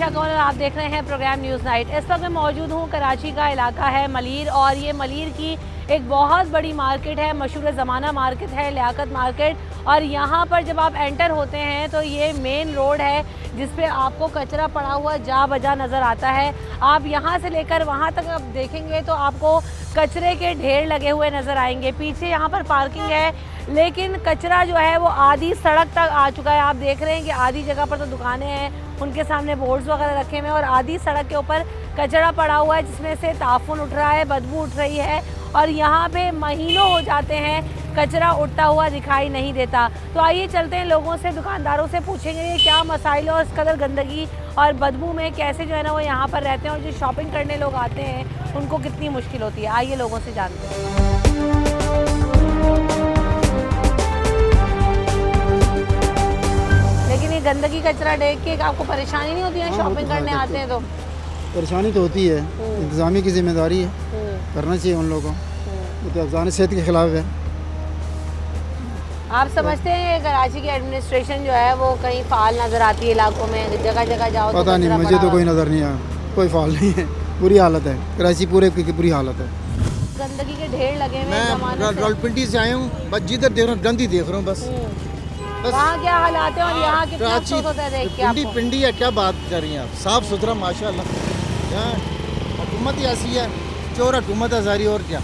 आयशा कौर और आप देख रहे हैं प्रोग्राम न्यूज़ नाइट। इस वक्त मैं मौजूद हूँ कराची का इलाका है मलीर, और ये मलीर की एक बहुत बड़ी मार्केट है, मशहूर ज़माना मार्केट है, लियाकत मार्केट। और यहाँ पर जब आप एंटर होते हैं तो ये मेन रोड है जिस पे आपको कचरा पड़ा हुआ जा बजा नज़र आता है। आप यहाँ से लेकर वहाँ तक आप देखेंगे तो आपको कचरे के ढेर लगे हुए नज़र आएंगे। पीछे यहाँ पर पार्किंग है, लेकिन कचरा जो है वो आधी सड़क तक आ चुका है। आप देख रहे हैं कि आधी जगह पर तो दुकानें हैं, उनके सामने बोर्ड्स वगैरह रखे हुए हैं, और आधी सड़क के ऊपर कचरा पड़ा हुआ है जिसमें से ताफुन उठ रहा है, बदबू उठ रही है। और यहाँ पे महीनों हो जाते हैं कचरा उठता हुआ दिखाई नहीं देता। तो आइए चलते हैं लोगों से, दुकानदारों से पूछेंगे ये क्या मसाइल और इस कदर गंदगी और बदबू में कैसे जो है ना वो यहाँ पर रहते हैं, और जो शॉपिंग करने लोग आते हैं उनको कितनी मुश्किल होती है। आइए लोगों से जानते हैं। लेकिन ये गंदगी कचरा देख के आपको परेशानी नहीं होती है? शॉपिंग करने आते हैं तो परेशानी तो होती है, इंतज़ामी की जिम्मेदारी है, करना चाहिए उन लोगों को। तो अफजान सेहत के खिलाफ है। आप समझते हैं कराची की एडमिनिस्ट्रेशन जो है वो कहीं फाल नज़र आती है इलाकों में, जगह जगह जाओ तो पता नहीं, मुझे तो कोई नज़र नहीं आया, कोई फाल नहीं है। बुरी हालत है कराची पूरे की बुरी हालत है, गंदगी के ढेर लगे हुए हैं। मैं रावलपिंडी से आया हूँ, बस जिधर देख रहा हूँ गंदी देख रहा हूँ बस। वहाँ क्या हालात है और यहाँ कितना अफसोस होता है देख के आपको? पिंडी है, क्या बात कर रही हैं आप, साफ सुथरा माशाल्लाह। यहाँ हुकूमत ही ऐसी है, चोर हुकूमत है सारी, और क्या।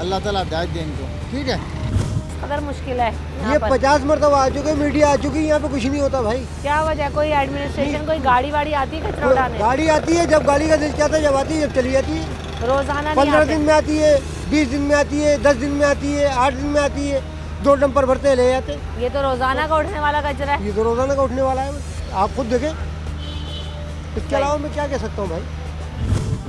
अल्लाह ताला हिदायत दे इनको, ठीक है। अगर मुश्किल है ये 50 मरतबा आ चुके, मीडिया आ चुकी, यहाँ पे कुछ नहीं होता भाई। क्या वजह? कोई एडमिनिस्ट्रेशन, कोई गाड़ी वाड़ी आती है कचरा उठाने? गाड़ी आती है, जब गाड़ी का दिल चाहता है, जब आती है, जब चली जाती है। रोजाना 15 दिन में आती है, 20 दिन में आती है, 10 दिन में आती है, 8 दिन में आती है, 2 डंपर भरते हैं, ले जाते। ये तो रोजाना का उठने वाला कचरा है। ये तो रोजाना का उठने वाला है, आप खुद देखें। इसके अलावा मैं क्या कह सकता हूँ भाई।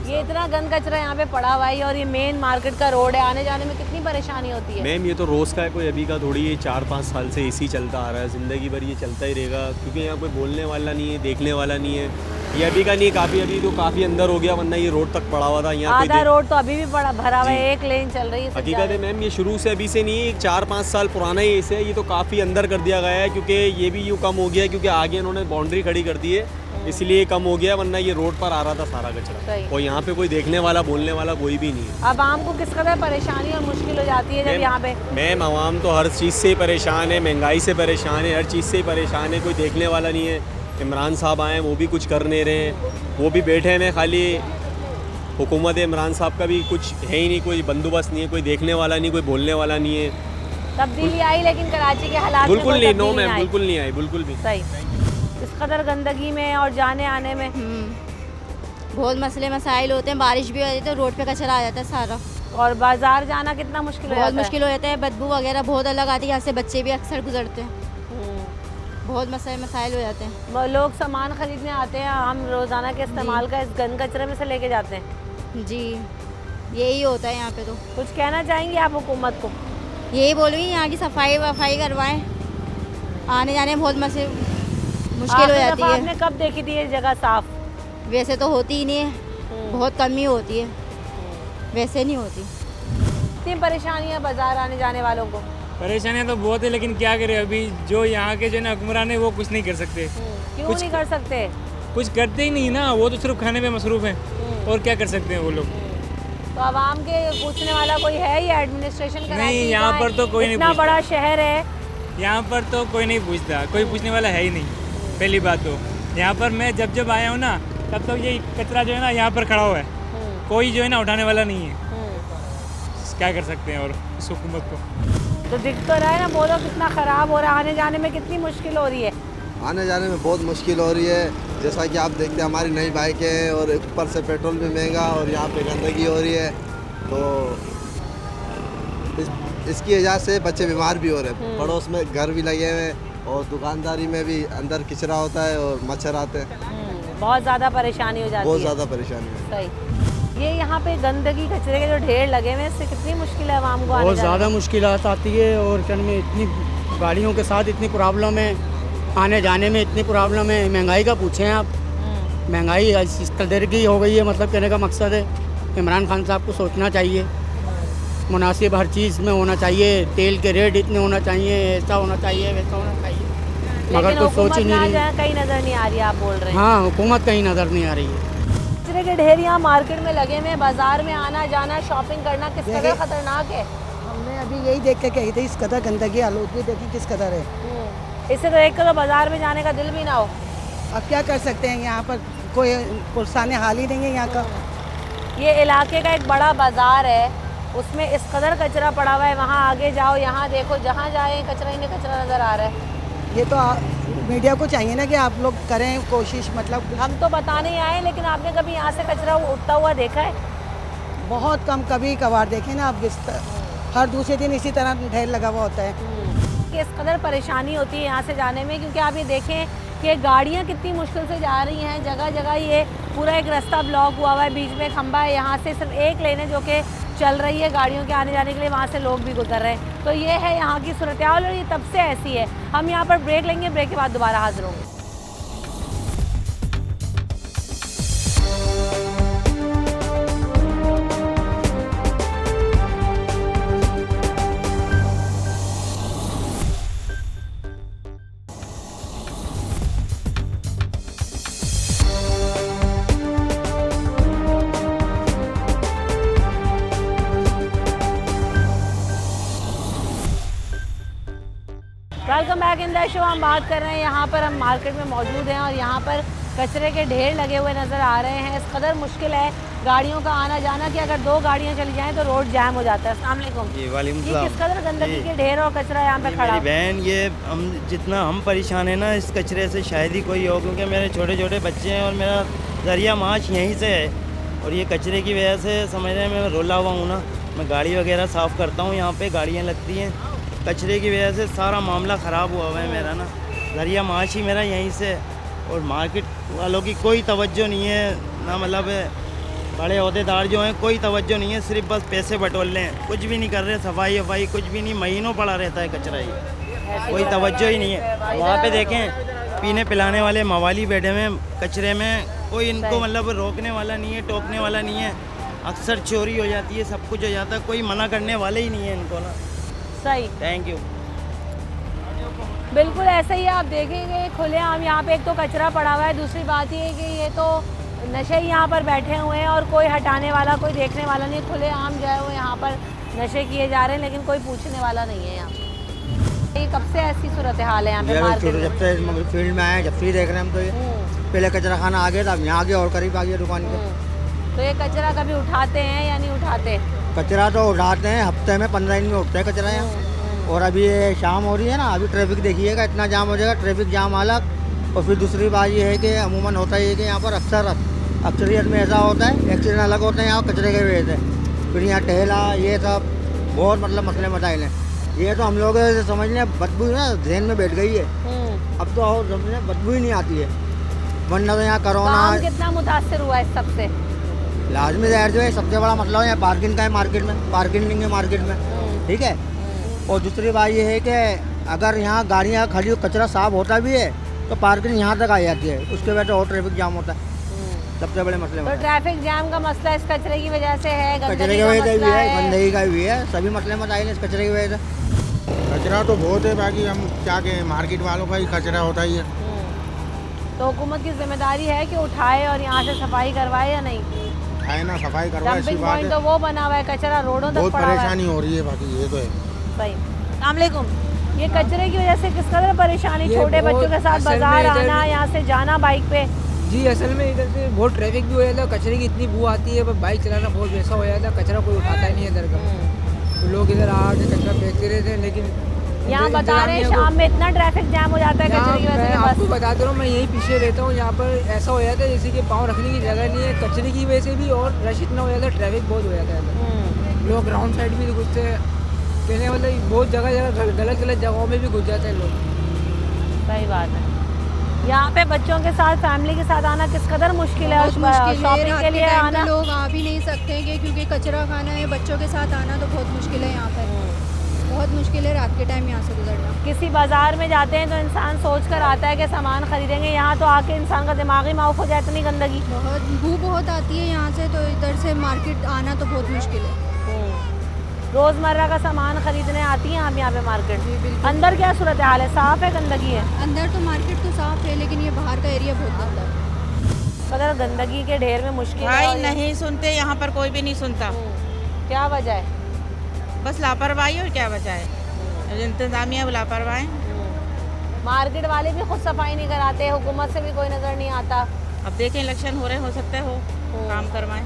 ये इतना गंद कचरा यहाँ पे पड़ा हुआ है, और ये मेन मार्केट का रोड है, आने जाने में कितनी परेशानी होती है? मैम ये तो रोज़ का है, कोई अभी का थोड़ी। ये 4-5 साल से इसी चलता आ रहा है, ज़िंदगी भर ये चलता ही रहेगा, क्योंकि यहाँ कोई बोलने वाला नहीं है, देखने वाला नहीं है। ये अभी का नहीं है, काफ़ी अभी तो काफ़ी अंदर हो गया, वरना ये रोड तक पड़ा हुआ था। यहाँ आधा रोड तो अभी भी पड़ा भरा हुआ है, एक लेन चल रही है। हकीकत है मैम, ये शुरू से अभी से नहीं है, 4-5 साल पुराना ही ऐसे है। ये तो काफ़ी अंदर कर दिया गया है, क्योंकि ये भी यूँ कम हो गया है, क्योंकि आगे इन्होंने बाउंड्री खड़ी कर दी है, इसलिए कम हो गया, वरना ये रोड पर आ रहा था सारा कचरा। और यहाँ पे कोई देखने वाला बोलने वाला कोई भी नहीं है। अब आम को किस कदर परेशानी और मुश्किल हो जाती है जब यहाँ पे? मैम आवाम तो हर चीज़ से परेशान है, महंगाई से परेशान है, हर चीज़ से परेशान है, कोई देखने वाला नहीं है। इमरान साहब आए, वो भी कुछ कर नहीं रहे हैं, वो भी बैठे हैं खाली। हुकूमत इमरान साहब का भी कुछ है ही नहीं, कोई बंदोबस्त नहीं है, कोई देखने वाला नहीं, कोई बोलने वाला नहीं है। तब्दीली आई लेकिन कराची के हालात बिल्कुल नहीं, नो मैम, बिल्कुल नहीं आई, बिल्कुल भी। सही। इस कदर गंदगी में और जाने आने में बहुत मसले मसाइल होते हैं। बारिश भी हो जाती है तो रोड पे कचरा आ जाता है सारा, और बाजार जाना कितना मुश्किल हो जाता है? बहुत मुश्किल हो जाता है, बदबू वगैरह बहुत अलग आती है। यहाँ से बच्चे भी अक्सर गुजरते हैं, बहुत मसले मसाइल हो जाते हैं। वो लोग सामान खरीदने आते हैं, हम रोज़ाना के इस्तेमाल का इस गंद कचरे में से लेके जाते हैं। जी यही होता है यहाँ पे। तो कुछ कहना चाहेंगे आप हुकूमत को? यही बोलूँगी यहाँ की सफाई वफाई करवाएं, आने जाने में बहुत मुश्किल हो जाती है। आपने कब देखी थी ये जगह साफ? वैसे तो होती ही नहीं है, बहुत कम ही होती है, वैसे नहीं होती। इतनी परेशानियाँ बाजार आने जाने वालों को? परेशानियाँ तो बहुत है, लेकिन क्या करें, अभी जो यहाँ के जो ना हुक्मरान है वो कुछ नहीं कर सकते। क्यों नहीं कर सकते? कुछ करते ही नहीं ना, वो तो सिर्फ खाने में मसरूफ़ हैं, और क्या कर सकते हैं वो लोग। तो आवाम के पूछने वाला कोई है? ये एडमिनिस्ट्रेशन का नहीं, यहाँ पर तो कोई नहीं इतना पूछता। बड़ा शहर है, यहाँ पर तो कोई नहीं पूछता, कोई पूछने वाला है ही नहीं। पहली बात तो यहाँ पर मैं जब आया हूँ ना, तब तो ये कचरा जो है ना यहाँ पर खड़ा हुआ है, कोई जो है ना उठाने वाला नहीं है। क्या कर सकते हैं और इस हुकूमत को। तो दिख तो रहा है ना, बोलो कितना ख़राब हो रहा है, आने जाने में कितनी मुश्किल हो रही है? आने जाने में बहुत मुश्किल हो रही है। जैसा कि आप देखते हैं हमारी नई बाइकें हैं, और ऊपर से पेट्रोल भी महंगा, और यहाँ पे गंदगी हो रही है, तो इसकी वजह से बच्चे बीमार भी हो रहे हैं। पड़ोस में घर भी लगे हुए हैं, और दुकानदारी में भी अंदर कचरा होता है और मच्छर आते हैं। बहुत ज़्यादा परेशानी हो जाती है। बहुत ज़्यादा परेशानी है। सही। ये यहाँ पे गंदगी कचरे के जो ढेर लगे हुए हैं, इससे कितनी मुश्किल है आवाम को? बहुत ज़्यादा मुश्किल आती है, और क्या में इतनी गाड़ियों के साथ इतनी प्रॉब्लम है, आने जाने में इतनी प्रॉब्लम है। महंगाई का पूछें आप, महंगाई इस कदर की हो गई है। मतलब कहने का मकसद है इमरान खान साहब को सोचना चाहिए, मुनासिब हर चीज़ में होना चाहिए। तेल के रेट इतने होना चाहिए, ऐसा होना चाहिए, वैसा होना चाहिए। मगर लेकिन कुछ सोच हुकूमत ही नहीं ना रही। जो है कहीं नजर नहीं आ रही, आप बोल रहे हैं। हाँ, हुकूमत कहीं नज़र नहीं आ रही है। कचरे के ढेर यहाँ मार्केट में लगे हुए हैं, बाजार में आना जाना शॉपिंग करना किस कदर खतरनाक है। हमने अभी यही देख के कही थी, इस कदर गंदगी आलूदगी देखी किस कदर है। इससे तो एक तो बाजार में जाने का दिल भी ना हो। अब क्या कर सकते हैं, यहाँ पर कोई पुरसाने हाल ही नहीं है यहाँ का। ये इलाके का एक बड़ा बाजार है, उसमें इस कदर कचरा पड़ा हुआ है। वहाँ आगे जाओ, यहाँ देखो, जहाँ जाए कचरा ही कचरा नज़र आ रहा है। ये तो मीडिया को चाहिए ना कि आप लोग करें कोशिश, मतलब हम तो बताने ही आए, लेकिन आपने कभी यहाँ से कचरा उठता हुआ देखा है? बहुत कम, कभी कभार देखें ना आप, हर दूसरे दिन इसी तरह ढेर लगा हुआ होता है। कि इस कदर परेशानी होती है यहाँ से जाने में, क्योंकि आप ये देखें कि गाड़ियाँ कितनी मुश्किल से जा रही हैं। जगह जगह ये पूरा एक रास्ता ब्लॉक हुआ हुआ है, बीच में खंबा है, यहाँ से सिर्फ एक लेन है जो कि चल रही है गाड़ियों के आने जाने के लिए, वहाँ से लोग भी गुजर रहे हैं। तो ये है यहाँ की सूरत-ए-हाल और ये तब से ऐसी है। हम यहाँ पर ब्रेक लेंगे, ब्रेक के बाद दोबारा हाजिर होंगे। Welcome back in the show. हम बात कर रहे हैं, यहाँ पर हम मार्केट में मौजूद हैं और यहाँ पर कचरे के ढेर लगे हुए नज़र आ रहे हैं। इस कदर मुश्किल है गाड़ियों का आना जाना कि अगर दो गाड़ियाँ चली जाएं तो रोड जाम हो जाता है। अस्सलाम वालेकुम। जी वालेकुम ये सलाम। किस कदर गंदगी के ढेर और कचरा यहाँ पे खड़ा मेरी है? बहन, ये हम जितना हम परेशान है ना इस कचरे से शायद ही कोई हो, क्योंकि मेरे छोटे छोटे बच्चे हैं और मेरा ज़रिया माश यहीं से है। और ये कचरे की वजह से समझ रहे हैं, मैं रोला हुआ हूँ ना, मैं गाड़ी वगैरह साफ़ करता हूँ, यहाँ पे गाड़ियाँ लगती हैं, कचरे की वजह से सारा मामला ख़राब हुआ हुआ है मेरा ना। ज़रिया माश ही मेरा यहीं से, और मार्केट वालों की कोई तवज्जो नहीं है ना, मतलब बड़े अहदेदार जो हैं कोई तवज्जो नहीं है, सिर्फ बस पैसे बटोर लें, कुछ भी नहीं कर रहे, सफाई वफाई कुछ भी नहीं, महीनों पड़ा रहता है कचरा ही, कोई तवज्जो ही नहीं है। वहाँ पे देखें पीने पिलाने वाले मवाली बैठे हुए हैं कचरे में, कोई इनको मतलब रोकने वाला नहीं है, टोकने वाला नहीं है। अक्सर चोरी हो जाती है, सब कुछ हो जाता है, कोई मना करने वाले ही नहीं है इनको ना। सही, थैंक यू। बिल्कुल ऐसा ही है। आप देखेंगे खुलेआम यहाँ पे एक तो कचरा पड़ा हुआ है, दूसरी बात ये है कि ये तो नशे ही यहाँ पर बैठे हुए हैं और कोई हटाने वाला, कोई देखने वाला नहीं। खुलेआम जो है वो यहाँ पर नशे किए जा रहे हैं, लेकिन कोई पूछने वाला नहीं है यहाँ। ये कब से ऐसी सूरत हाल है यहाँ पे मार्केट में? जब से मतलब फील्ड में आए, जब से ही देख रहे हैं हम तो ये पहले कचरा खाना आ गया था, अब यहाँ आगे और करीब आ गया दुकान के। तो ये कचरा कभी उठाते हैं या नहीं उठाते? कचरा तो उठाते हैं, हफ्ते में 15 दिन में उठता है कचरा यहाँ। और अभी ये शाम हो रही है ना, अभी ट्रैफिक देखिएगा, इतना जाम हो जाएगा, ट्रैफिक जाम अलग। और फिर दूसरी बात ये है कि अमूमन होता है कि यहाँ पर अक्सरियत में ऐसा होता है, एक्सीडेंट अलग होते हैं यहाँ कचरे के वजह से। फिर यहाँ टहला ये सब बहुत मतलब मसले मसाइल हैं। ये तो हम लोग समझ लें बदबू ना जहन में बैठ गई है, अब तो और समझ बदबू ही नहीं आती है, वरना तो यहाँ कोरोना। काम कितना मुतासर हुआ है सबसे? लाजमी ज़ाहिर जो है सबसे बड़ा मसला है पार्किंग का है, मार्केट में पार्किंग नहीं है मार्केट में, ठीक है। और दूसरी बात ये है कि अगर यहाँ गाड़ियाँ खड़ी कचरा साफ होता भी है तो पार्किंग यहाँ तक आ जाती है, उसके वजह से और ट्रैफिक जाम होता है। सबसे बड़े मसले तो ट्रैफिक जाम का मसला इस कचरे की वजह से है, कचरे की वजह से भी है, गंदगी का भी है, सभी मसले मसाइल इस कचरे की वजह से। कचरा तो बहुत है, बाकी हम क्या कहें, मार्केट वालों का ही कचरा होता ही है। तो हुकूमत की जिम्मेदारी है कि उठाए और यहाँ से सफाई करवाए या नहीं? है ना, सफाई करवाए, ऐसी डंपिंग बात पॉइंट है। तो वो बना हुआ है, कचरा रोडों तक बहुत पड़ा हुआ है। परेशानी हो रही है, बाकी ये तो है। सही। अस्सलाम वालेकुम। ये कचरे की वजह से किस कदर परेशानी, छोटे बच्चों के साथ बाजार आना, यहाँ से जाना बाइक पे। जी असल में इधर से बहुत ट्रैफिक भी हो जाता है, कचरे की इतनी बू आती है, बाइक चलाना बहुत वैसा हो जाता है, कचरा कोई उठाता ही नहीं है इधर का। तो लोग इधर आके कचरा फेंकते रहते हैं, लेकिन यहाँ बता रहे हैं शाम में इतना ट्रैफिक जाम हो जाता है कचरे की वजह से। मैं आपको बताता हूँ, मैं यहीं पीछे रहता हूँ, यहाँ पर ऐसा हो जाता है जैसे कि पाँव रखने की जगह नहीं है, कचरे की वजह से भी, और रश इतना हो जाता है, ट्रैफिक बहुत हो जाता है। लोग ग्राउंड साइड भी घुसते हैं, कहने मतलब बहुत जगह गलत जगहों में भी घुस जाते हैं लोग। सही बात है। यहाँ पे बच्चों के साथ, फैमिली के साथ आना किस कदर मुश्किल है, शॉपिंग के लिए आना लोग आ भी नहीं सकते हैं क्योंकि कचरा खाना है, बच्चों के साथ आना तो बहुत मुश्किल है यहाँ पर, बहुत मुश्किल है रात के टाइम यहाँ से गुजरना। किसी बाजार में जाते हैं तो इंसान सोच कर आता है कि सामान खरीदेंगे, यहाँ तो आके इंसान का दिमाग ही माफ हो जाए, इतनी गंदगी, बहुत बू बहुत आती है यहाँ से, तो इधर से मार्केट आना तो बहुत मुश्किल है। रोज़मर्रा का सामान खरीदने आती हैं आप यहाँ पे मार्केट? अंदर क्या सूरत हाल है, साफ़ है, गंदगी है? अंदर तो मार्केट तो साफ है, लेकिन ये बाहर का एरिया बहुत गंदा है। मतलब गंदगी के ढेर में मुश्किल है। भाई नहीं सुनते, यहाँ पर कोई भी नहीं सुनता। क्या वजह है? बस लापरवाही, और क्या वजह है? इंतजामिया लापरवाह है। मार्केट वाले भी खुद सफाई नहीं कराते, हुकूमत से भी कोई नज़र नहीं आता। अब देखें, इलेक्शन हो रहे, हो सकते हो काम करवाएं।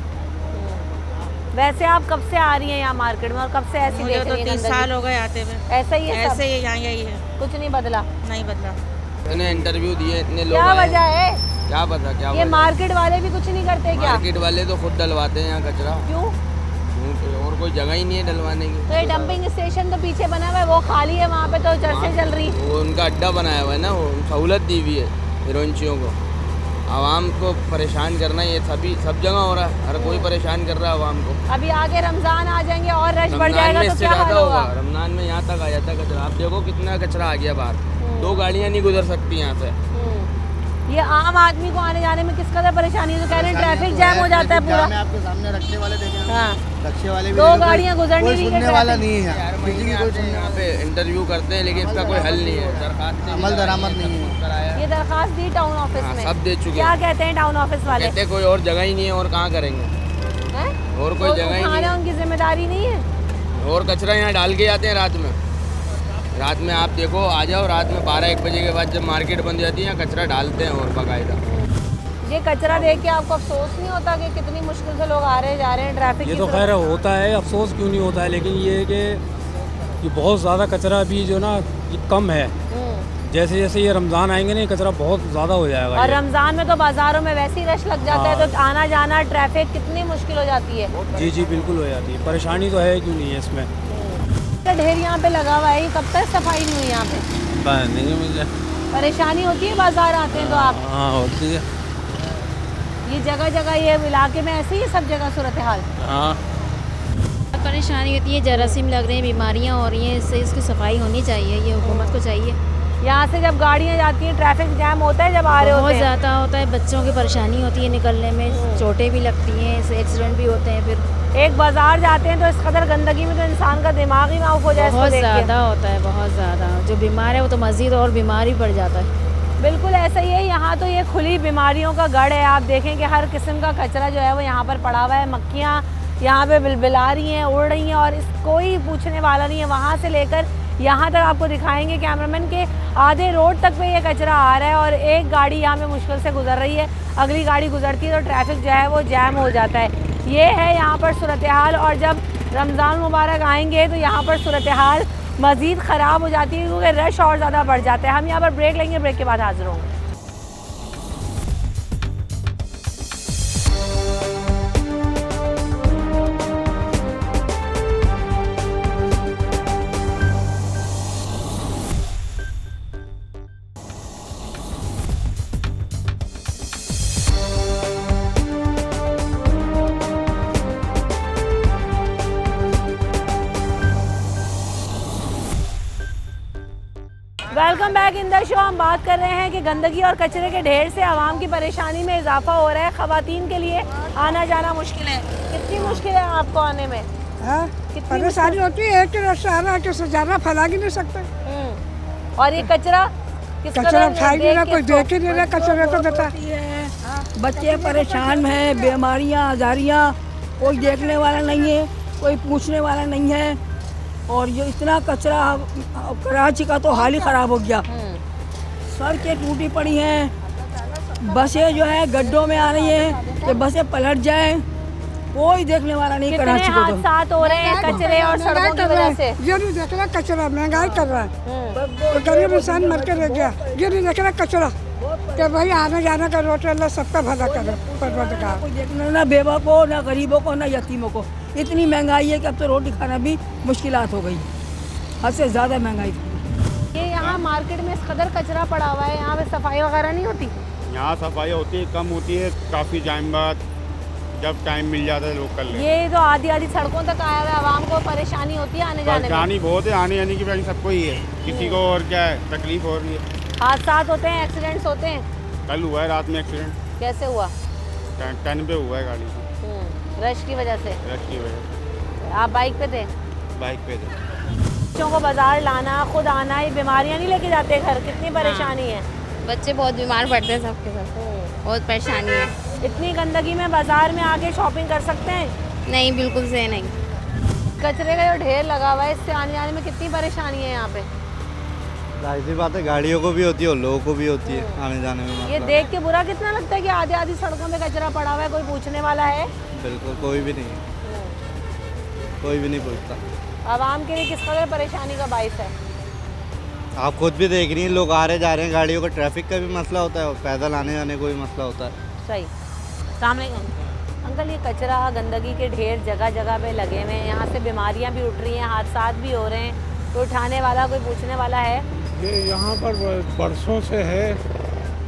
वैसे आप कब से आ रही हैं यहाँ मार्केट में और कब से ऐसी मुझे देख तो रही हैं 30 साल हो गए आते हुए। ऐसा ही है? ऐसे ही यहाँ यही है, कुछ नहीं बदला? नहीं बदला। इतने इंटरव्यू दिए, इतने लोग क्या आए। वजह है? क्या पता क्या ये मार्केट वाले भी कुछ नहीं करते क्या? मार्केट वाले तो खुद डलवाते हैं यहाँ कचरा। क्यों? और कोई जगह ही नहीं है डलवाने की। तो ये डंपिंग स्टेशन तो पीछे बना हुआ है, वो खाली है, वहाँ पे तो चर्चे चल रही। वो उनका अड्डा बनाया हुआ है ना, वो सहूलत दी हुई है हीरोइंचियों को। आवाम को परेशान करना ये सब जगह हो रहा है, हर कोई परेशान कर रहा है आवाम को। अभी आगे रमज़ान आ जाएंगे और रश बढ़ रमजान जाएगा में तो इससे क्या हाल ज़्यादा होगा? होगा। रमजान में यहाँ तक आ जाता है कचरा। आप देखो कितना कचरा आ गया बाहर, 2 गाड़ियाँ नहीं गुजर सकती यहाँ से। ये आम आदमी को आने जाने में किस कदर परेशानी है? तो कह रहे हैं ट्रैफिक जैम हो जाता है पूरा। आपके सामने रक्षे वाले देखें, हाँ, रक्षे वाले भी 2 गाड़ियाँ गुजर नहीं रही है, सुनने वाला ट्रैफिक। नहीं है यहाँ, किसी की कोई सुनने यहाँ पे इंटरव्यू करते हैं, लेकिन इसका कोई हल नहीं है। दरखास्त अमल दरामद नहीं है। ये दरखास्त दी टाउन ऑफिस में? सब दे चुके क्या हैं। कहते हैं टाउन ऑफिस वाले? कहते कोई और जगह ही नहीं है, और कहाँ करेंगे, हैं? और कोई जगह ही नहीं उठाना है। उनकी जिम्मेदारी नहीं है? और कचरा यहाँ डाल के जाते हैं रात में आप देखो, आ जाओ रात में 12-1 बजे के बाद जब मार्केट बंद जाती है, यहाँ कचरा डालते हैं और बाकायदा। ये कचरा देख के आपको अफसोस नहीं होता कि कितनी मुश्किल से लोग आ रहे जा रहे हैं ट्रैफिक? ये तो खैर होता है, अफसोस क्यों नहीं होता है, लेकिन ये है कि बहुत ज़्यादा कचरा भी जो ना ये कम है। जैसे जैसे ये रमज़ान आएंगे ना, ये कचरा बहुत ज़्यादा हो जाएगा। और रमज़ान में तो बाज़ारों में वैसे ही रश लग जाता है, तो आना जाना ट्रैफिक कितनी मुश्किल हो जाती है। जी बिल्कुल हो जाती है, परेशानी तो है, क्यों नहीं है इसमें। ढेर यहाँ पे लगा हुआ है, ये कब तक सफाई नहीं हुई यहाँ पे? नहीं मुझे परेशानी होती है बाज़ार आते हैं तो आप? हाँ होती है। ये जगह जगह ये इलाके में ऐसे ही सब जगह सूरत हाल? हाँ परेशानी होती है, जरासीम लग रहे हैं, बीमारियां हो रही हैं, इससे इसकी सफाई होनी चाहिए, ये हुकूमत को चाहिए। यहाँ से जब गाड़ियाँ जाती हैं ट्रैफिक जैम होता है जब आ रहे होते बहुत हैं? ज़्यादा होता है, बच्चों की परेशानी होती है निकलने में, चोटें भी लगती हैं, इससे एक्सीडेंट भी होते हैं। फिर एक बाजार जाते हैं तो इस कदर गंदगी में तो इंसान का दिमाग ही माफ हो जाए। बहुत ज़्यादा होता है, बहुत ज़्यादा। जो बीमार है वो तो मज़ीद और बीमार ही पड़ जाता है। बिल्कुल ऐसा ही है, यहाँ तो ये खुली बीमारियों का गढ़ है। आप देखें कि हर किस्म का कचरा जो है वो यहाँ पर पड़ा हुआ है। मक्खियाँ यहाँ पे बिलबिला रही हैं, उड़ रही हैं, और कोई पूछने वाला नहीं है। वहाँ से लेकर यहाँ तक आपको दिखाएंगे कैमरामैन के आधे रोड तक पे ये कचरा आ रहा है, और एक गाड़ी यहाँ पे मुश्किल से गुजर रही है, अगली गाड़ी गुजरती है तो ट्रैफिक जो है वो जैम हो जाता है। ये है यहाँ पर सूरत हाल, और जब रमज़ान मुबारक आएंगे तो यहाँ पर सूरत हाल मज़ीद ख़राब हो जाती है, क्योंकि रश और ज़्यादा बढ़ जाता है। हम यहाँ पर ब्रेक लेंगे, ब्रेक के बाद हाजिर होंगे। Welcome back in the show. हम बात कर रहे हैं कि गंदगी और कचरे के ढेर से आवाम की परेशानी में इजाफा हो रहा है। ख़वातीन के लिए आना जाना मुश्किल है। कितनी मुश्किल है आपको आने में? परेशानी होती है, एक रास्ता आ रहा है, किसी जाना फैला ही नहीं सकते। और ये कचरा कचरा उठाई नहीं रहा, कोई देख ही नहीं रहा कचरे को। बता, बच्चे परेशान हैं, बीमारियाँ आजारियाँ, कोई देखने वाला नहीं है, कोई पूछने वाला नहीं है। और ये इतना कचरा, कराची का तो हाल ही ख़राब हो गया। सड़कें टूटी पड़ी हैं, बसें जो है गड्ढों में आ रही हैं कि बसें पलट जाएं, कोई देखने वाला नहीं। कराची को तो हादसात हो रहे हैं कचरे और सड़कों की वजह से। ये नहीं देख रहा कचरा, महंगाई कर रहा है, तो गरीब इंसान मर के रह गया। ये नहीं देख रहा कचरा कि भाई आने जाने का रोट, अल्लाह सबका भला करे। परवरदिगार कोई देखना ना बेवा को, ना गरीबों को, ना यतीमों को। इतनी महंगाई है कि अब तो रोटी खाना भी मुश्किलात हो गई, हद से ज़्यादा महंगाई। ये यहाँ मार्केट में इस कदर कचरा पड़ा हुआ है, यहाँ पे सफाई वगैरह नहीं होती? यहाँ सफाई होती है, कम होती है, काफ़ी टाइम बाद जब टाइम मिल जाता है लोग कर लेते हैं। ये तो आधी आधी सड़कों तक आया हुआ है, आवाम को परेशानी होती है आने जाने में। परेशानी बहुत है, आने जाने की परेशानी सबको ही है, किसी को और क्या है तकलीफ हो रही है। हादसात होते हैं, एक्सीडेंट्स होते हैं। कल हुआ है रात में एक्सीडेंट। कैसे हुआ? टर्न पे हुआ है गाड़ी से, रश की वजह से। रश की वजह से। आप बाइक पे थे? बाइक पे थे। बच्चों को बाजार लाना, खुद आना, ये बीमारियां नहीं लेके जाते घर, कितनी परेशानी है। बच्चे बहुत बीमार पड़ते हैं सबके साथ, बहुत परेशानी है। इतनी गंदगी में बाजार में आके शॉपिंग कर सकते हैं? नहीं, बिल्कुल से नहीं। कचरे का जो ढेर लगा हुआ है, इससे आने जाने में कितनी परेशानी है यहाँ पे। जाहिर सी बात है, गाड़ियों को भी होती है और लोगों को भी होती है आने जाने में। ये देख के बुरा कितना लगता है कि आधी आधी सड़कों पे कचरा पड़ा हुआ है, कोई पूछने वाला है? बिल्कुल कोई भी नहीं है, कोई भी नहीं पूछता। आवाम के लिए किस कदर परेशानी का बाइस है। आप खुद भी देख रही हैं, लोग आ रहे जा रहे हैं, गाड़ियों का ट्रैफिक का भी मसला होता है और पैदल आने जाने को भी मसला होता है। सही। सामने अंकल, ये कचरा गंदगी के ढेर जगह जगह पे लगे हुए हैं, यहाँ से बीमारियाँ भी उठ रही हैं, हादसात भी हो रहे हैं, तो उठाने वाला कोई पूछने वाला है? ये यहाँ पर बरसों से है,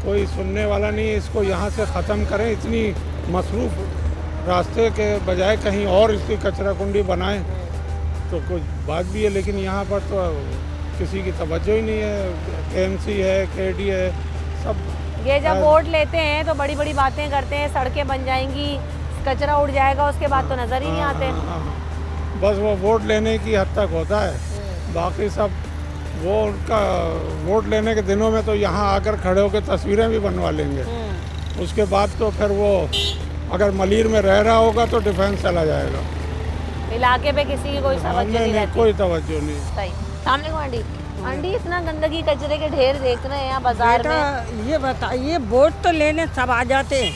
कोई सुनने वाला नहीं है। इसको यहाँ से ख़त्म करें, इतनी मसरूफ़ रास्ते के बजाय कहीं और इसकी कचरा कुंडी बनाएं तो कुछ बात भी है, लेकिन यहाँ पर तो किसी की तवज्जो ही नहीं है। KMC है, KD है, सब। ये जब वोट लेते हैं तो बड़ी बड़ी बातें करते हैं, सड़कें बन जाएंगी, कचरा उड़ जाएगा, उसके बाद तो नज़र ही नहीं आते। बस वो वोट लेने की हद तक होता है, बाकी सब वो उनका वोट लेने के दिनों में तो यहाँ आकर खड़े होकर तस्वीरें भी बनवा लेंगे। उसके बाद तो फिर वो अगर मलीर में रह रहा होगा तो डिफेंस चला जाएगा। इलाके पे किसी की कोई तवज्जो नहीं रहती। कोई तवज्जो नहीं। सही। सामने को आंटी, आंटी इतना गंदगी कचरे के ढेर देख रहे हैं यहाँ बाजार में। ये बताइए, वोट तो लेने सब आ जाते हैं,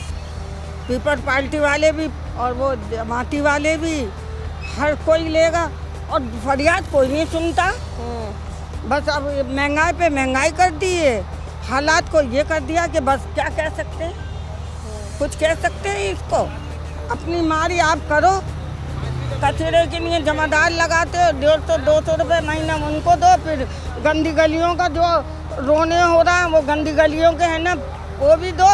पीपल्स पार्टी वाले भी और वो जमाती वाले भी, हर कोई लेगा और फरियाद कोई नहीं सुनता। बस अब महंगाई पे महंगाई कर दी है, हालात को ये कर दिया कि बस क्या कह सकते हैं, कुछ कह सकते हैं इसको। अपनी मारी आप करो, कचरे के लिए जमादार लगाते हो, 150-200 रुपये महीना उनको दो, फिर गंदी गलियों का जो रोने हो रहा है वो गंदी गलियों के है ना, वो भी दो।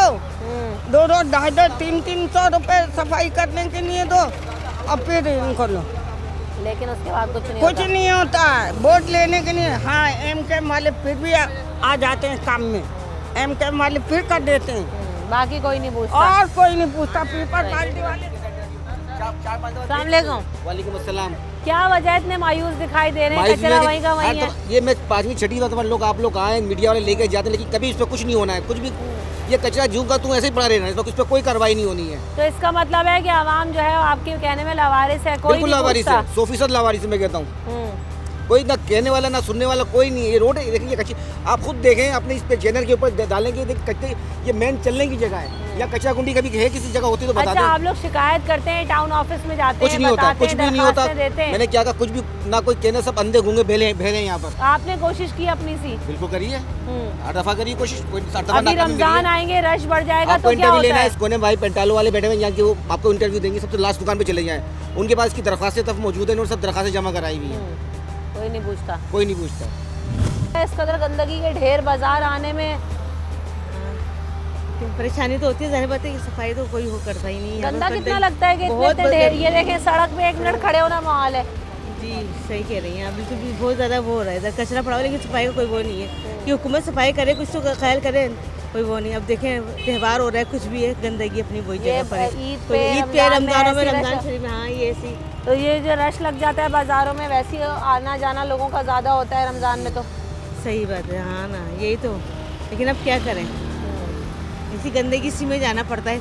200, 250, 300 रुपये सफाई करने के लिए दो, और फिर इनको लो। लेकिन उसके बाद कुछ नहीं होता है। वोट लेने के लिए हाँ, MKM वाले फिर भी आ जाते हैं काम में, MKM वाले फिर कर देते हैं, बाकी कोई नहीं पूछता। और कोई नहीं पूछता, पीपल्स पार्टी वाले। वालेकुम अस्सलाम। क्या वजह इतने मायूस दिखाई दे रहे हैं? कचरा वहीं का वहीं है। ये मैं 5वीं 6वीं दफा लोग आप लोग आए, मीडिया वाले लेके जाते हैं, लेकिन कभी इस पर कुछ नहीं होना है, कुछ भी। ये कचरा जूं का तू ऐसे ही पड़ा रहना है, तो इस पर कोई कार्रवाई नहीं होनी है। तो इसका मतलब है कि आवाम जो है आपके कहने में लावारिस है, कोई बिल्कुल लावारिस है, 100% लावारिस मैं कहता हूँ। कोई ना कहने वाला ना सुनने वाला कोई नहीं है। ये रोड देखिए कच्ची, आप खुद देखें अपने इस पे चैनल के ऊपर डालेंगे, कच्चे ये मेन चलने की जगह है, या कचरा कुंडी कभी है किसी जगह होती तो बता दें। अच्छा, आप लोग शिकायत करते हैं, टाउन ऑफिस में जाते हैं, कुछ नहीं होता, कुछ भी नहीं होता। देते हैं। मैंने क्या कहा, कुछ भी ना कोई कहने, सब अंधे गूंगे भेले हैं यहाँ पर। आपने कोशिश की अपनी सी? बिल्कुल करिए, हर दफा करिए कोशिश। अभी रमजान आएंगे, रश बढ़ जाएगा तो क्या इंटरव्यू होता लेना है, है? इस कोने भाई पेंटालो वाले बैठे हुए हैं यहाँ के, वो आपको इंटरव्यू देंगे। सबसे लास्ट दुकान पे चले जाएं, उनके पास इसकी दरखास्तें तब मौजूद है और सब दरखास्तें जमा कराई हुई है। कोई नहीं पूछता, कोई नहीं पूछता। इस कदर गंदगी के ढेर बाजार आने में परेशानी तो होती है, जाहिर बात है, सफाई तो कोई हो करता ही नहीं है। गंदा कितना लगता है कि इतने ढेर, ये देखें सड़क पे 1 मिनट खड़े होना माहौल है। जी सही कह रही हैं आप, बिल्कुल भी बहुत ज़्यादा वो हो रहा है, इधर कचरा पड़ा हुआ, लेकिन सफाई का कोई वो नहीं है कि हुकूमत सफाई करे, कुछ तो ख्याल करे, कोई वो नहीं। अब देखें त्यौहार हो रहा है, कुछ भी है, गंदगी अपनी वही जगह पर है। ईद पे रमजानों में, रमजान शरीफ में, हाँ ये ऐसी। तो ये जो रश लग जाता है बाज़ारों में, वैसे ही आना जाना लोगों का ज़्यादा होता है रमज़ान में। तो सही बात है, हाँ ना, यही तो। लेकिन अब क्या करें, इसी गंदगी सी में जाना पड़ता है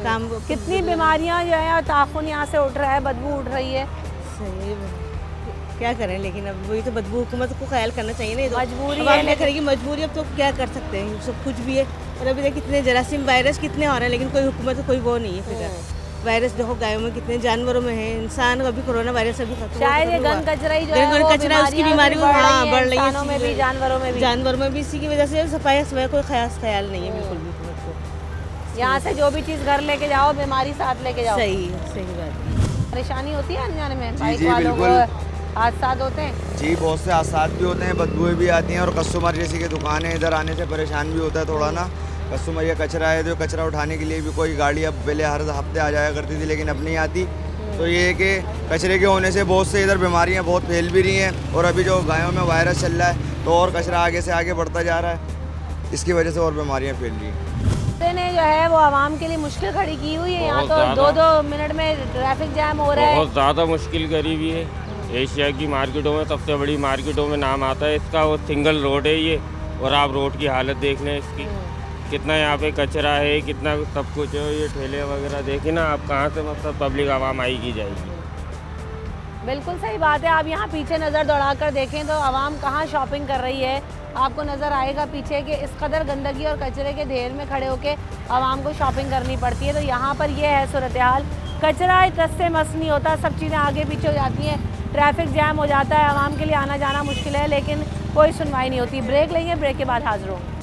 काम। कितनी बीमारियाँ जो है, ताफुन यहाँ से उठ रहा है, बदबू उठ रही है। सही क्या करें, लेकिन अब वही तो बदबू हुकूमत को ख्याल करना चाहिए ना। तो मजबूरी है, क्या करेगी, मजबूरी। अब तो क्या कर सकते हैं, सब कुछ भी है। और अभी देखिए कितने जरासीम वायरस कितने हो रहे हैं, लेकिन कोई हुकूमत कोई वो नहीं है फिक्र। वायरस देखो गायों में कितने, जानवरों में है, इंसान अभी कोरोना वायरस अभी शायद ये गन कचरा ही जो है, वो कचरा उसकी बीमारी बढ़ रही है, इंसानों में भी, जानवरों में भी इसी की वजह से सफाई कोई ख्याल नहीं है बिल्कुल भी। यहाँ से जो भी चीज़ घर लेके जाओ, बीमारी साथ लेके जाओ। सही बात। परेशानी होती है आने जाने में, बाइक वालों को हादसा होते हैं? जी बहुत से हादसा भी होते हैं, बदबूएं भी आती हैं, और कस्टमर जैसी की दुकान है, इधर आने से परेशान भी होता है थोड़ा ना। कस्टमर ये कचरा है, तो कचरा उठाने के लिए भी कोई गाड़ी अब पहले हर हफ्ते आ जाया करती थी, लेकिन अब नहीं आती। तो ये है कि कचरे के होने से बहुत से इधर बीमारियां बहुत फैल भी रही हैं, और अभी जो गायों में वायरस चल रहा है तो और कचरा आगे से आगे बढ़ता जा रहा है, इसकी वजह से और बीमारियाँ फैल रही हैं। ने जो है वो आवाम के लिए मुश्किल खड़ी की हुई है। यहाँ तो 2-2 मिनट में ट्रैफिक जैम हो रहा है, बहुत ज़्यादा मुश्किल करी हुई है। एशिया की मार्केटों में सबसे बड़ी मार्केटों में नाम आता है इसका। वो सिंगल रोड है ये, और आप रोड की हालत देख लें इसकी, कितना यहाँ पे कचरा है, कितना सब कुछ है। ये ठेले वगैरह देखें ना आप, कहाँ से मतलब पब्लिक आवाम आएगी जाएगी। बिल्कुल सही बात है। आप यहाँ पीछे नज़र दौड़ाकर देखें तो आवाम कहाँ शॉपिंग कर रही है, आपको नज़र आएगा पीछे कि इस कदर गंदगी और कचरे के ढेर में खड़े होकर आवाम को शॉपिंग करनी पड़ती है। तो यहाँ पर ये है सूरत हाल, कचरा एक रस से मस नहीं होता, सब चीज़ें आगे पीछे हो जाती हैं, ट्रैफिक जैम हो जाता है, आवाम के लिए आना जाना मुश्किल है, लेकिन कोई सुनवाई नहीं होती। ब्रेक लेंगे, ब्रेक के बाद हाजिर होंगे।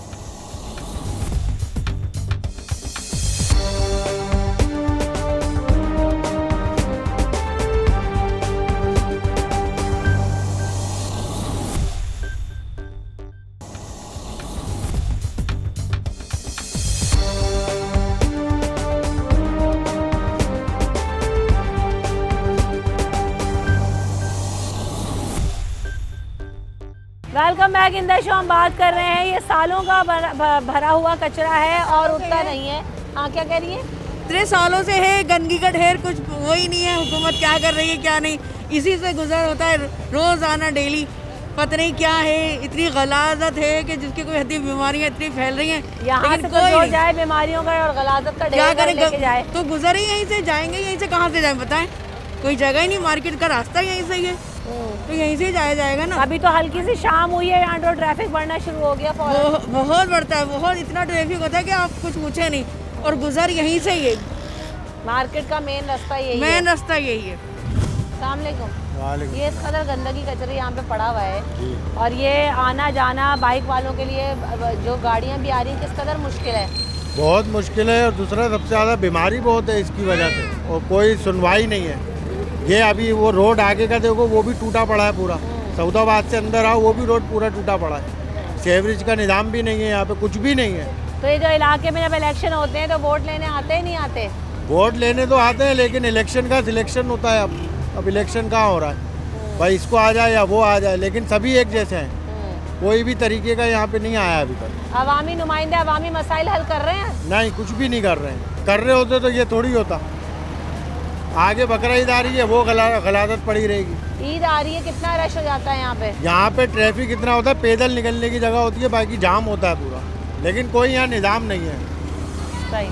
Welcome back in the show. हम बात कर रहे हैं, ये सालों का भरा हुआ कचरा है और उठता नहीं है। हाँ, क्या कह रही है? इतने सालों से है, गंदगी का ढेर कुछ वो ही नहीं है। हुकूमत क्या कर रही है क्या नहीं, इसी से गुजर होता है रोज आना डेली। पता नहीं क्या है, इतनी गलाजत है कि जिसकी कोई हद्दी बीमारियां इतनी फैल रही हैं। यहाँ से तो जो जाए बीमारियों का और गलाजत का क्या ढेर लेके जाए, तो गुजर ही यहीं से, जाएंगे यहीं से, कहाँ से जाए बताएं? कोई जगह ही नहीं, मार्केट का रास्ता यहीं से ही है, तो यहीं से जाया जाएगा ना। अभी तो हल्की सी शाम हुई है, यहाँ तो ट्रैफिक बढ़ना शुरू हो गया। बहुत बढ़ता है, बहुत इतना ट्रैफिक होता है कि आप कुछ पूछे नहीं, और गुजर यहीं से ही है। मार्केट का मेन रास्ता यही है। मेन रास्ता यही है। अस्सलाम वालेकुम। ये इस कदर गंदगी कचरे यहाँ पे पड़ा हुआ है, और ये आना जाना बाइक वालों के लिए, जो गाड़ियाँ भी आ रही हैं, किस कदर मुश्किल है। बहुत मुश्किल है, और दूसरा सबसे ज़्यादा बीमारी बहुत है इसकी वजह से, और कोई सुनवाई नहीं है। ये अभी वो रोड आगे का देखो, वो भी टूटा पड़ा है पूरा। सऊदाबाद से अंदर आओ, वो भी रोड पूरा टूटा पड़ा है। सीवरेज का निज़ाम भी नहीं है, यहाँ पे कुछ भी नहीं है। तो ये जो इलाके में जब इलेक्शन होते हैं तो वोट लेने आते ही नहीं आते? वोट लेने तो आते हैं, लेकिन इलेक्शन का सिलेक्शन होता है। अब इलेक्शन कहाँ हो रहा है, भाई इसको आ जाए या वो आ जाए, लेकिन सभी एक जैसे हैं। कोई भी तरीके का यहाँ पे नहीं आया अभी तक। अवामी नुमाइंदे अवामी मसाइल हल कर रहे हैं? नहीं, कुछ भी नहीं कर रहे हैं। कर रहे होते तो ये थोड़ी होता। आगे बकरा ईद आ रही है, वो गलादत पड़ी रहेगी। ईद आ रही है, कितना रश हो जाता है यहाँ पे? यहाँ पे ट्रैफिक इतना होता है, पैदल निकलने की जगह होती है, बाकी जाम होता है पूरा, लेकिन कोई यहाँ निज़ाम नहीं है। सही।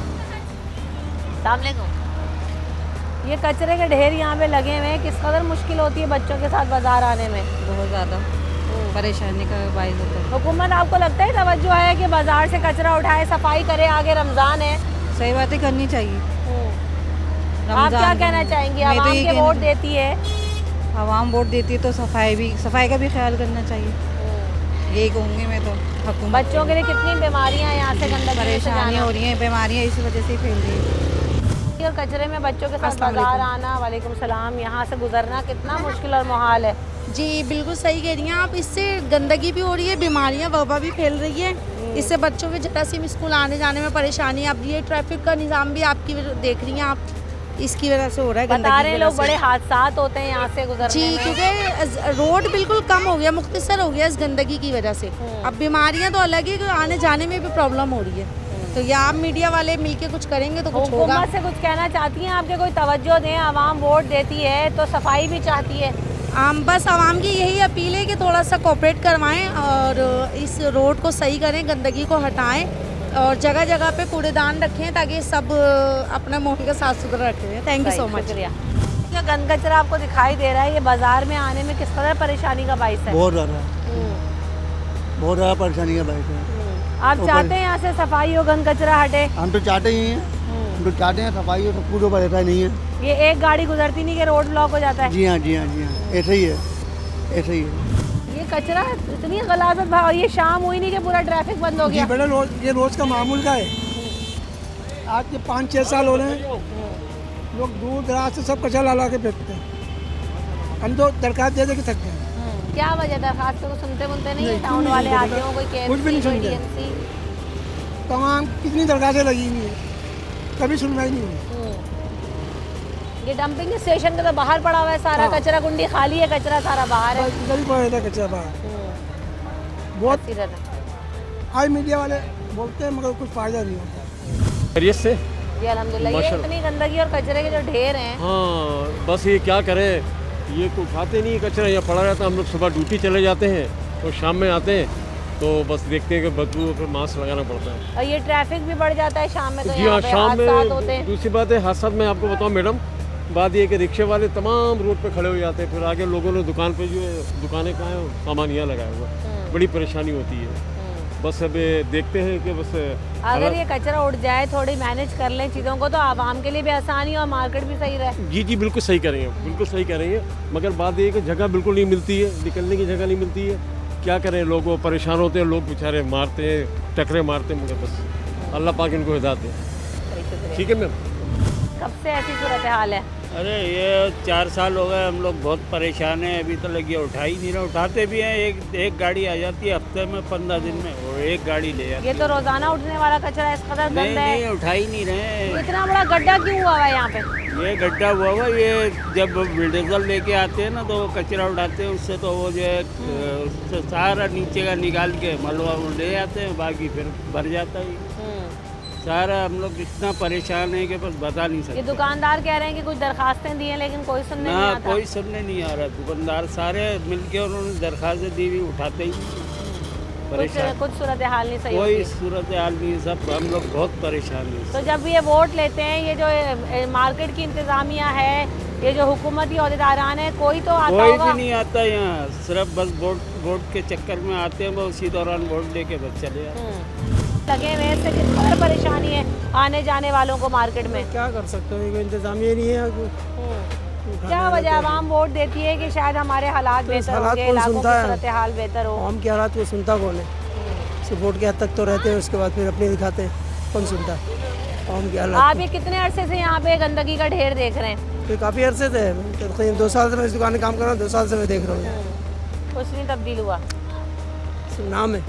ये कचरे के ढेर यहाँ पे लगे हुए हैं, किस कदर मुश्किल होती है बच्चों के साथ बाजार आने में? बहुत ज़्यादा परेशानी का बाइस होता है। हुकूमत आपको लगता है तवज्जो है कि बाजार से कचरा उठाए, सफाई करे? आगे रमज़ान है, सही बातें करनी चाहिए। आप क्या कहना चाहेंगी? आवाम के वोट देती है, आवाम वोट देती है तो सफाई का भी ख्याल करना चाहिए, यही कहूँगी मैं तो। हुकूमत बच्चों के लिए कितनी बीमारियाँ यहाँ से गंदगी परेशानियाँ हो रही हैं, बीमारियाँ इसी वजह से फैल रही हैं। और कचरे में बच्चों के साथ बाजार आना, वालेकुम सलाम, यहाँ से गुजरना कितना मुश्किल और मुहाल है। जी बिल्कुल सही कह रही हैं आप। इससे गंदगी भी हो रही है, बीमारियाँ वबा भी फैल रही है, इससे बच्चों के जरासीम स्कूल आने जाने में परेशानी। अब ये ट्रैफिक का निज़ाम भी आपकी देख रही हैं आप, इसकी वजह से हो रहा है। बता रहे लोग बड़े हादसात होते हैं यहाँ से गुजरने जी में। क्योंकि रोड बिल्कुल कम हो गया, मुख्तसर हो गया इस गंदगी की वजह से। अब बीमारियाँ तो अलग ही, आने जाने में भी प्रॉब्लम हो रही है। तो या आप मीडिया वाले मिलके कुछ करेंगे तो कुछ होगा। हुकूमत से कुछ कहना चाहती हैं आपके, कोई तवज्जो दें? आवाम वोट देती है तो सफाई भी चाहती है। बस आवाम की यही अपील है कि थोड़ा सा कोऑपरेट करवाएं और इस रोड को सही करें, गंदगी को हटाएं, और जगह जगह पे कूड़ेदान रखें ताकि सब अपने माहौल का साफ सुथरा रखें। Thank you so much. शुक्रिया। ये गंद कचरा आपको दिखाई दे रहा है, ये बाजार में आने में किस तरह परेशानी का बाइस है? बहुत ज़्यादा परेशानी का बाइस है। आप चाहते हैं यहाँ से सफाई हो, गंद कचरा हटे? हम तो चाहते ही हैं, हम तो चाहते हैं सफाई हो, सब कुछ ऊपर ऐसा नहीं है। ये एक गाड़ी गुजरती नहीं कि रोड ब्लॉक हो जाता है? जी हाँ जी हाँ जी हाँ, ऐसा ही है, ऐसा ही है। ये कचरा इतनी गलाजत भाव, ये शाम हुई नहीं कि पूरा ट्रैफिक बंद हो गया? जी बेटा, ये रोज़ का मामूल का है। आज के 5-6 साल हो रहे हैं, लोग दूर दराज से सब कचरा ला के फेंकते हैं। हम तो दरखास्त दे सकते हैं। क्या वजह दरखास्त को सुनते नहीं है? टाउन वाले आते हो, कोई कुछ भी नहीं सुनते। तमाम कितनी दरखास्तें लगी हुई है, कभी सुनवाई नहीं हुई। ये डंपिंग स्टेशन का तो बाहर पड़ा हुआ है सारा कचरा, कुंडी खाली है, कचरा सारा बाहर है। इधर ही पड़ा था कचरा बाहर। बहुत आज मीडिया वाले बोलते हैं मगर कुछ फायदा नहीं होता। खैरियत से जी अल्हम्दुलिल्लाह। ये इतनी गंदगी और कचरे के जो ढेर हैं, हाँ बस ये क्या करें, ये को उठाते नहीं कचरा, यहाँ पड़ा रहता है। हम लोग सुबह ड्यूटी चले जाते हैं और शाम में आते हैं तो बस देखते हैं कि बदबू, फिर मास्क लगाना पड़ता है। और ये ट्रैफिक भी बढ़ जाता है शाम में, तो जी हाँ, शाम हादसात होते में हैं। दूसरी बात है हादसा में आपको बताऊँ मैडम, बात ये है कि रिक्शे वाले तमाम रोड पे खड़े हो जाते हैं, फिर आगे लोगों ने दुकान पे जो है दुकानें कहाँ हैं सामान यहाँ लगाया हुआ, बड़ी परेशानी होती है। बस अब देखते हैं कि बस अगर ये कचरा उठ जाए, थोड़ी मैनेज कर लें चीज़ों को, तो आवाम के लिए भी आसानी और मार्केट भी सही रहे। जी बिल्कुल सही करेंगे, बिल्कुल सही करेंगे, मगर बात ये है कि जगह बिल्कुल नहीं मिलती है, निकलने की जगह नहीं मिलती है। क्या करें, लोग परेशान होते हैं, लोग बेचारे मारते हैं, टकरे मारते हैं, मगर बस अल्लाह पाक इनको हिदायत दे। ठीक है मैम। कब से ऐसी सूरत हाल है? अरे ये 4 साल हो गए, हम लोग बहुत परेशान हैं। अभी तक ये उठा ही नहीं रहा। उठाते भी हैं, एक गाड़ी आ जाती है हफ्ते में, 15 दिन में, और एक गाड़ी ले जाती है। ये तो रोजाना उठने वाला कचरा है, इस कदर गंदा है। नहीं, उठा ही नहीं रहे। इतना बड़ा गड्ढा क्यों हुआ है यहाँ पे? ये गड्ढा हुआ हुआ, ये जब बिल्डोजर लेके आते हैं ना तो वो कचरा उठाते हैं, उससे तो वो जो है उससे सारा नीचे का निकाल के मलबा ले जाते हैं, बाकी फिर भर जाता है सारा। हम लोग इतना परेशान है कि बस बता नहीं सकते। ये दुकानदार कह रहे हैं कि कुछ दरखास्तें दी हैं लेकिन कोई सुनने नहीं आता। कोई सुनने नहीं आ रहा। दुकानदार सारे मिलके उन्होंने दरखास्तें दी हुई, उठाते ही कुछ सूरत हाल नहीं सही कोई सूरत हाल नहीं, सब हम लोग बहुत परेशान हैं। तो जब ये वोट लेते हैं, ये जो मार्केट की इंतजामिया है, ये जो हुकूमती अहदेदारान है, कोई तो आता कोई होगा? भी नहीं आता यहाँ, सिर्फ बस वोट के चक्कर में आते हैं, वो उसी दौरान वोट लेके बस चले जाते हैं। लगे हुए इससे कितना परेशानी है आने जाने वालों को मार्केट में। क्या कर सकते हो, कोई इंतजामिया नहीं है। क्या वजह आवाम वोट देती है कि शायद हमारे हालात बेहतर होंगे, इलाकों की सूरत हाल बेहतर हो। आम के हालात को सुनता कौन है? सिर्फ वोट के हद तक तो रहते हैं, उसके बाद फिर अपने दिखाते हैं, कौन सुनता है आम के हालात। आप ये कितने अरसे से यहाँ पे गंदगी का ढेर देख रहे हैं? तो काफ़ी अरसे से, तकरीबन 2 साल से मैं इस दुकान में काम कर रहा हूँ, 2 साल से मैं देख रहा हूँ। कुछ नहीं तब्दील हुआ, नाम है।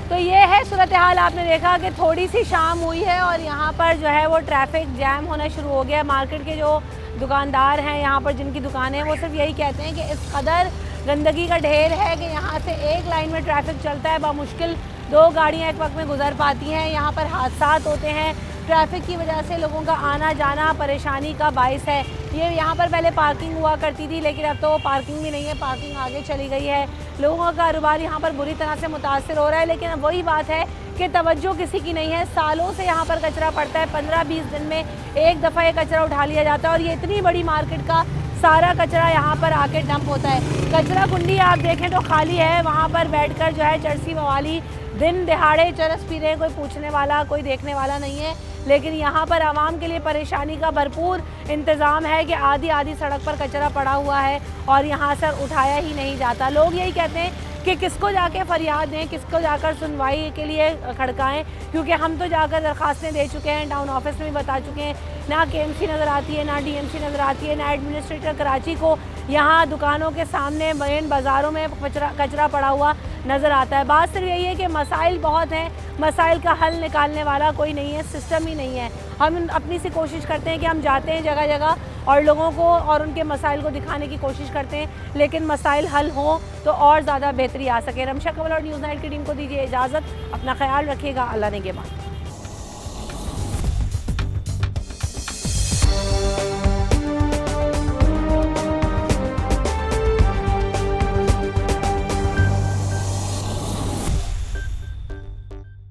तो ये है सूरत हाल। आपने देखा कि थोड़ी सी शाम हुई है और यहाँ पर जो है वो ट्रैफिक जैम होना शुरू हो गया। मार्केट के जो दुकानदार हैं यहाँ पर, जिनकी दुकानें हैं, वो सिर्फ यही कहते हैं कि इस कदर गंदगी का ढेर है कि यहाँ से एक लाइन में ट्रैफिक चलता है, बामुश्किल 2 गाड़ियाँ एक वक्त में गुजर पाती हैं। यहाँ पर हादसात होते हैं, ट्रैफिक की वजह से लोगों का आना जाना परेशानी का बाइस है। ये यहाँ पर पहले पार्किंग हुआ करती थी, लेकिन अब तो पार्किंग भी नहीं है, पार्किंग आगे चली गई है। लोगों का कारोबार यहाँ पर बुरी तरह से मुतासर हो रहा है, लेकिन अब वही बात है कि तवज्जो किसी की नहीं है। सालों से यहाँ पर कचरा पड़ता है, 15-20 दिन में एक दफ़ा ये कचरा उठा लिया जाता है और ये इतनी बड़ी मार्केट का सारा कचरा यहाँ पर आके डंप होता है। कचरा कुंडी आप देखें तो खाली है, वहाँ पर बैठकर जो है चरसी मवाली दिन दिहाड़े चरस पी रहे हैं, कोई पूछने वाला, कोई देखने वाला नहीं है। लेकिन यहाँ पर आवाम के लिए परेशानी का भरपूर इंतज़ाम है कि आधी सड़क पर कचरा पड़ा हुआ है और यहाँ से उठाया ही नहीं जाता। लोग यही कहते हैं कि किसको जाके फरियाद दें, किसको जाकर सुनवाई के लिए खड़काएं, क्योंकि हम तो जाकर दरखास्तें दे चुके हैं, टाउन ऑफिस में भी बता चुके हैं, ना केएमसी नज़र आती है, ना डीएमसी नज़र आती है, ना एडमिनिस्ट्रेटर कराची को यहाँ दुकानों के सामने मेन बाज़ारों में कचरा पड़ा हुआ नज़र आता है। बात सिर्फ यही है कि मसाइल बहुत हैं, मसाइल का हल निकालने वाला कोई नहीं है, सिस्टम ही नहीं है। हम अपनी सी कोशिश करते हैं कि हम जाते हैं जगह जगह और लोगों को और उनके मसाइल को दिखाने की कोशिश करते हैं, लेकिन मसाइल हल हों तो और ज़्यादा बेहतरी आ सके। रमशा कमल और न्यूज़ नाइट की टीम को दीजिए इजाज़त। अपना ख्याल रखिएगा। अल्लाह ने के बाद।